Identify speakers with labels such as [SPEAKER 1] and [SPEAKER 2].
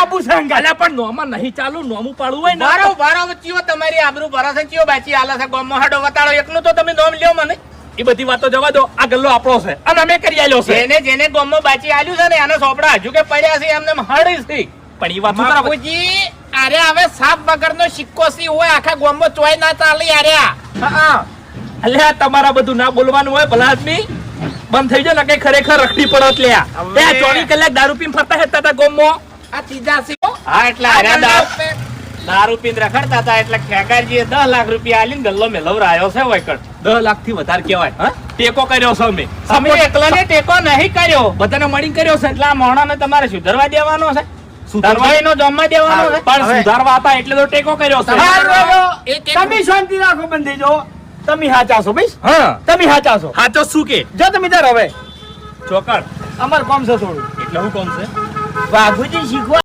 [SPEAKER 1] Abu saga
[SPEAKER 2] અલ્યા પણ નોમાં નહીં ચાલુ નોમું પાડવું હોય ને
[SPEAKER 3] બારો બારો ચિયો તમારી આબરૂ ભરાશે ચિયો બાચી આલા છે ગોમમાં હાડો વતાડો એકનું તો તમે નોમ લ્યો મને
[SPEAKER 2] એ બધી વાતો જવા દો આ ગલ્લો આપણો છે અને અમે કરી આલ્યો છે
[SPEAKER 3] જેને જેને ગોમમાં બાચી આલ્યું છે ને આનો સોપડા હજુ કે પડ્યા છે એમને હળી છે
[SPEAKER 2] પણ એ વાત શું તારા
[SPEAKER 3] બાપુજી અરે હવે સાપ વગરનો સિક્કો સી હોય આખા ગોમમાં ચોય ના ચાલે અરે
[SPEAKER 2] હા અલ્યા તમારા બધું ના બોલવાનું હોય ભલા આદમી બંધ થઈ જાય ને કઈ ખરેખર રખડી પડત લ્યા
[SPEAKER 3] હવે-
[SPEAKER 2] 24 કલાક દારૂ પીને ફરતા હેતા તા ગોમમાં
[SPEAKER 3] આ ત્રીજા સી હા એટલે અરે દારૂ પીને રખડતા હતા એટલે ખેગારજીએ 10 લાખ રૂપિયા આલીને ગલ્લો મેલવરાયો છે વૈકટ
[SPEAKER 2] 10 લાખ થી વધારે કહેવાય હા ટેકો કર્યો છે અમે
[SPEAKER 3] અમે એકલાને ટેકો નહીં કર્યો
[SPEAKER 2] બધાને મળીને કર્યો છે
[SPEAKER 3] એટલે આ મોણાને તમારે સુધારવા દેવાનો છે
[SPEAKER 2] સુધારવા
[SPEAKER 3] દરવાઈનો જમવા દેવાનો છે
[SPEAKER 2] પણ સુધારવા હતા એટલે તો ટેકો કર્યો છે
[SPEAKER 3] એ ટેકો-
[SPEAKER 1] તમે શાંતિ રાખો બંધી જો તમે હાચા છો ભાઈ
[SPEAKER 2] હા
[SPEAKER 1] તમે હાચા છો
[SPEAKER 2] હા તો શું કે
[SPEAKER 1] જો તમે તાર હવે
[SPEAKER 2] ચોકડ
[SPEAKER 1] અમાર કામ છે થોડું
[SPEAKER 2] એટલે હું કોણ છે
[SPEAKER 1] વાઘુજી શીખવા